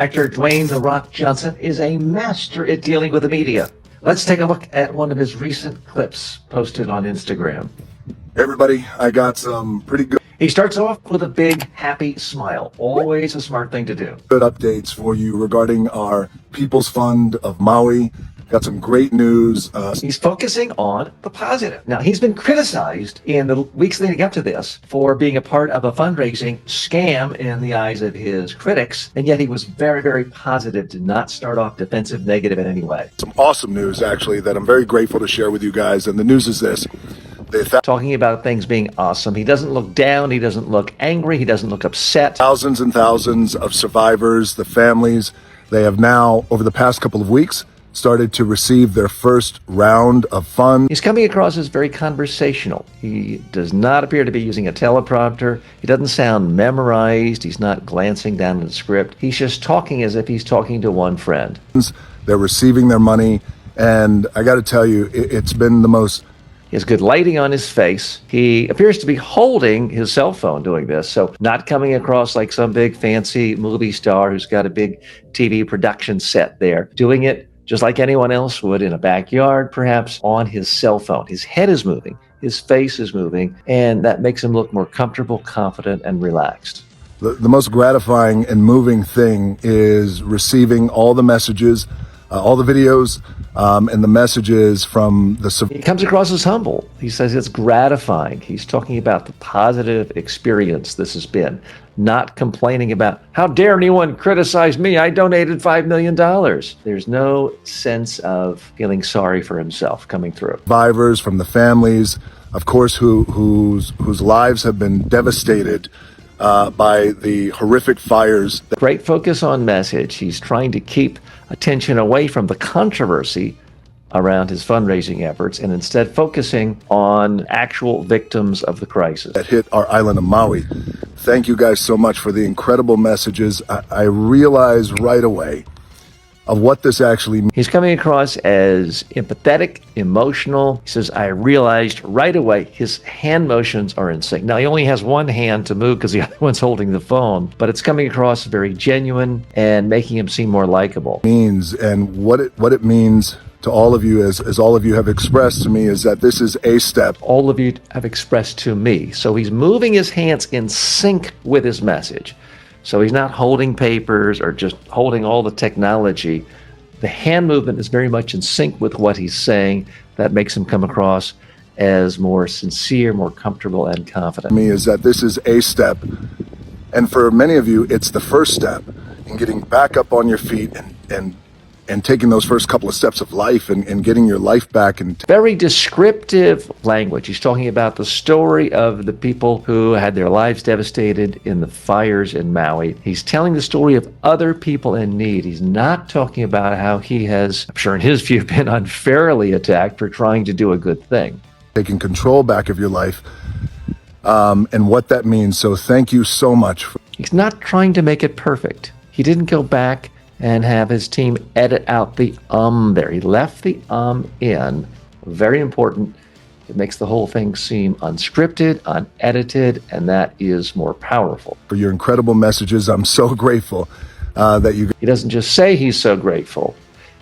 Actor Dwayne The Rock Johnson is a master at dealing with the media. Let's take a look at one of his recent clips posted on Instagram. Hey everybody, I got some pretty good He starts off with a big, happy smile. Always a smart thing to do. updates for you regarding our People's Fund of Maui. Got some great news. He's focusing on the positive. Now, he's been criticized in the weeks leading up to this for being a part of a fundraising scam in the eyes of his critics, and yet he was very, very positive, did not start off defensive, negative in any way. Some awesome news, actually, that I'm very grateful to share with you guys. And the news is this. Talking about things being awesome. He doesn't look down. He doesn't look angry. He doesn't look upset. Thousands and thousands of survivors, the families, they have now, over the past couple of weeks, started to receive their first round of funds. He's coming across as very conversational. He does not appear to be using a teleprompter. He doesn't sound memorized. He's not glancing down at the script. He's just talking as if he's talking to one friend. They're receiving their money, and I got to tell you, it's been the most... He has good lighting on his face. He appears to be holding his cell phone doing this, so not coming across like some big fancy movie star who's got a big TV production set there. Doing it just like anyone else would in a backyard, perhaps on his cell phone. His head is moving, his face is moving, and that makes him look more comfortable, confident, and relaxed. The most gratifying and moving thing is receiving all the messages, all the videos, and the messages from the... He comes across as humble. He says it's gratifying. He's talking about the positive experience this has been, not complaining about, how dare anyone criticize me? I donated $5 million. There's no sense of feeling sorry for himself coming through. Survivors, from the families, of course, whose lives have been devastated by the horrific fires. Great focus on message. He's trying to keep attention away from the controversy around his fundraising efforts and instead focusing on actual victims of the crisis that hit our island of Maui. Thank you guys so much for the incredible messages. I realized right away of what this actually means. He's coming across as empathetic, emotional. He says, I realized right away his hand motions are in sync. Now, he only has one hand to move because the other one's holding the phone, but it's coming across very genuine and making him seem more likable. And what it means to all of you, as all of you have expressed to me, is that this is a step. All of you have expressed to me. So he's moving his hands in sync with his message. So he's not holding papers or just holding all the technology. The hand movement is very much in sync with what he's saying. That makes him come across as more sincere, more comfortable, and confident. Me is that this is a step. And for many of you, it's the first step in getting back up on your feet and taking those first couple of steps of life and getting your life back. And very descriptive language. He's talking about the story of the people who had their lives devastated in the fires in Maui. He's telling the story of other people in need. He's not talking about how he has, I'm sure in his view, been unfairly attacked for trying to do a good thing. Taking control back of your life and what that means. So thank you so much. He's not trying to make it perfect. He didn't go back and have his team edit out the there. He left the in. Very important. It makes the whole thing seem unscripted, unedited, and that is more powerful. For your incredible messages, I'm so grateful that you... He doesn't just say he's so grateful.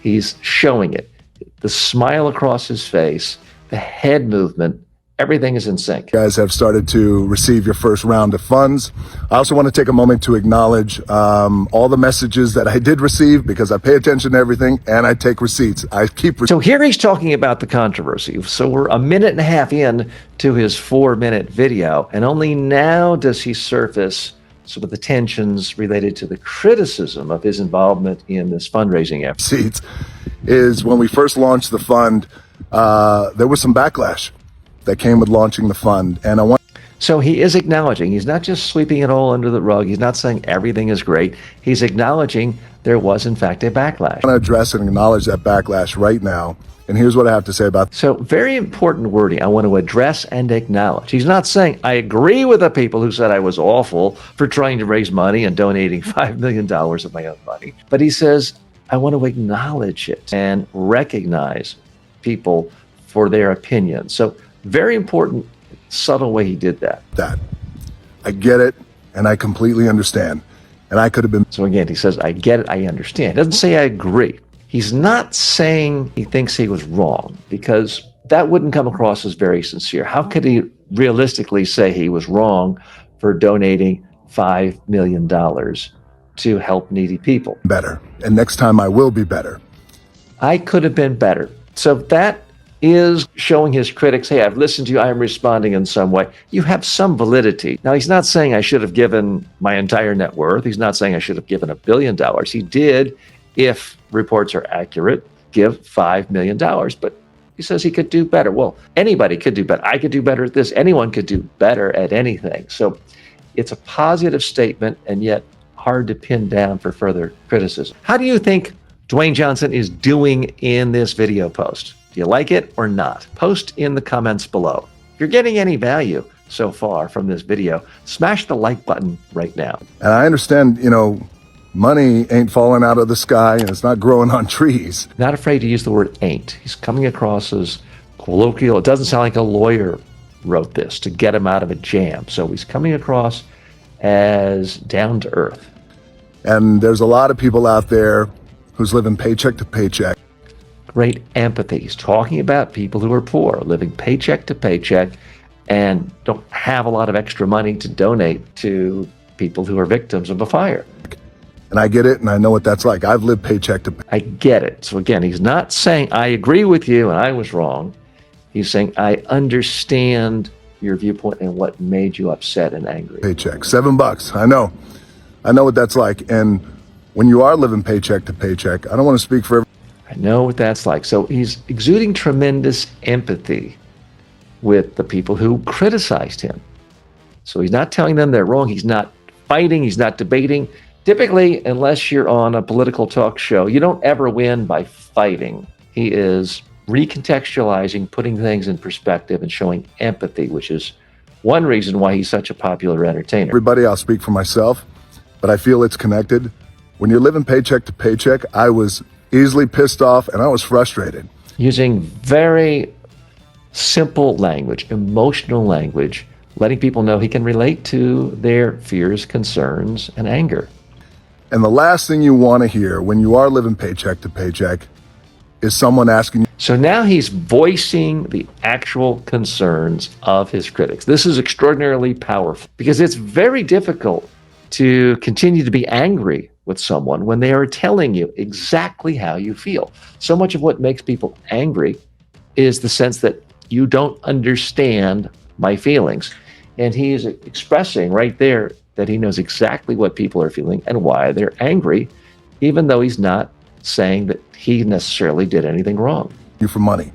He's showing it. The smile across his face, the head movement, everything is in sync. You guys have started to receive your first round of funds. I also want to take a moment to acknowledge all the messages that I did receive, because I pay attention to everything and I take receipts. So here he's talking about the controversy. So we're a minute and a half in to his 4-minute video, and only now does he surface sort of the tensions related to the criticism of his involvement in this fundraising effort. Receipts is when we first launched the fund, there was some backlash that came with launching the fund. And so he is acknowledging, he's not just sweeping it all under the rug. He's not saying everything is great. He's acknowledging there was in fact a backlash. I want to address and acknowledge that backlash right now. And here's what I have to say about So very important wording. I want to address and acknowledge. He's not saying, I agree with the people who said I was awful for trying to raise money and donating $5 million of my own money. But he says, I want to acknowledge it and recognize people for their opinion. So very important, subtle way he did that. I get it, and I completely understand. And I could have been. So again, he says, I get it, I understand. He doesn't say I agree. He's not saying he thinks he was wrong, because that wouldn't come across as very sincere. How could he realistically say he was wrong for donating $5 million to help needy people? Better. And next time I will be better. I could have been better. So that is showing his critics, hey, I've listened to you, I am responding in some way. You have some validity. Now, he's not saying I should have given my entire net worth. He's not saying I should have given $1 billion. He did, if reports are accurate, give $5 million. But he says he could do better. Well, anybody could do better. I could do better at this. Anyone could do better at anything. So it's a positive statement, and yet hard to pin down for further criticism. How do you think Dwayne Johnson is doing in this video post? Do you like it or not? Post in the comments below. If you're getting any value so far from this video, smash the like button right now. And I understand, money ain't falling out of the sky and it's not growing on trees. Not afraid to use the word ain't. He's coming across as colloquial. It doesn't sound like a lawyer wrote this to get him out of a jam. So he's coming across as down to earth. And there's a lot of people out there who's living paycheck to paycheck. Great empathy. He's talking about people who are poor, living paycheck to paycheck, and don't have a lot of extra money to donate to people who are victims of a fire. And I get it, and I know what that's like. I've lived paycheck to paycheck. I get it. So again, he's not saying, I agree with you and I was wrong. He's saying, I understand your viewpoint and what made you upset and angry. Paycheck, $7. I know. I know what that's like. And when you are living paycheck to paycheck, I don't want to speak for everyone. I know what that's like. So he's exuding tremendous empathy with the people who criticized him. So he's not telling them they're wrong. He's not fighting. He's not debating. Typically, unless you're on a political talk show, you don't ever win by fighting. He is recontextualizing, putting things in perspective, and showing empathy, which is one reason why he's such a popular entertainer. Everybody, I'll speak for myself, but I feel it's connected. When you're living paycheck to paycheck, I was easily pissed off and I was frustrated. Using very simple language, emotional language, letting people know he can relate to their fears, concerns, and anger. And the last thing you want to hear when you are living paycheck to paycheck is someone asking you. So now he's voicing the actual concerns of his critics. This is extraordinarily powerful because it's very difficult to continue to be angry with someone when they are telling you exactly how you feel. So much of what makes people angry is the sense that you don't understand my feelings. And he is expressing right there that he knows exactly what people are feeling and why they're angry, even though he's not saying that he necessarily did anything wrong. You for money,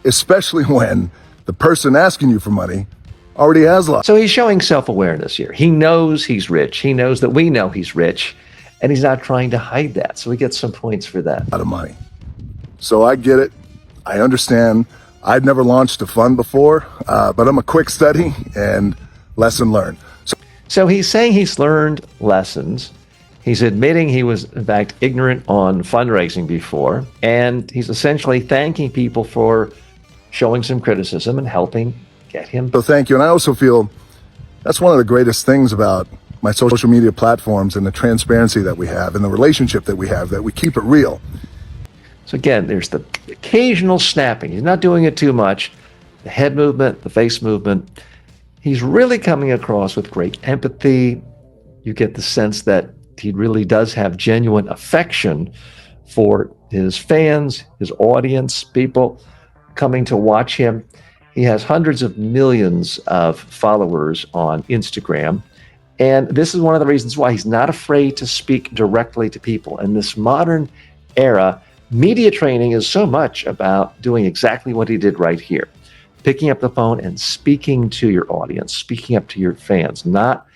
especially when the person asking you for money already has a lot. So he's showing self-awareness here. He knows he's rich. He knows that we know he's rich, and he's not trying to hide that. So he gets some points for that. A lot of money. So I get it. I understand. I'd never launched a fund before, but I'm a quick study and lesson learned. So he's saying he's learned lessons. He's admitting he was, in fact, ignorant on fundraising before, and he's essentially thanking people for showing some criticism and helping get him. So thank you. And I also feel that's one of the greatest things about my social media platforms and the transparency that we have and the relationship that we have, that we keep it real. So again, there's the occasional snapping. He's not doing it too much. The head movement, the face movement. He's really coming across with great empathy. You get the sense that he really does have genuine affection for his fans, his audience, people coming to watch him. He has hundreds of millions of followers on Instagram. And this is one of the reasons why he's not afraid to speak directly to people. In this modern era, media training is so much about doing exactly what he did right here. Picking up the phone and speaking to your audience, speaking up to your fans, not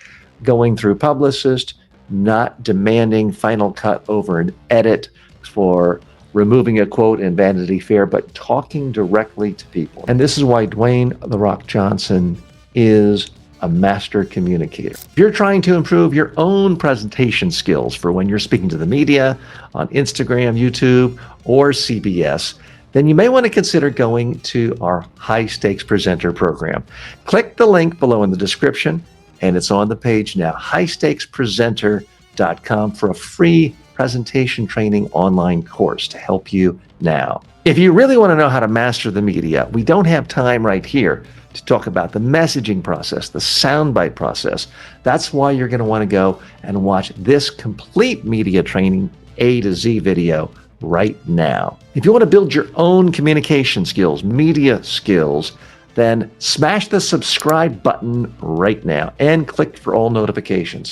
going through publicists, not demanding final cut over an edit for removing a quote in Vanity Fair, but talking directly to people. And this is why Dwayne The Rock Johnson is a master communicator. If you're trying to improve your own presentation skills for when you're speaking to the media on Instagram, YouTube, or CBS, then you may want to consider going to our High Stakes Presenter program. Click the link below in the description, and it's on the page now, highstakespresenter.com. dwaynetherockjohnson.com for a free presentation training online course to help you now. If you really want to know how to master the media, we don't have time right here to talk about the messaging process, the soundbite process. That's why you're going to want to go and watch this complete media training A to Z video right now. If you want to build your own communication skills, media skills, then smash the subscribe button right now and click for all notifications.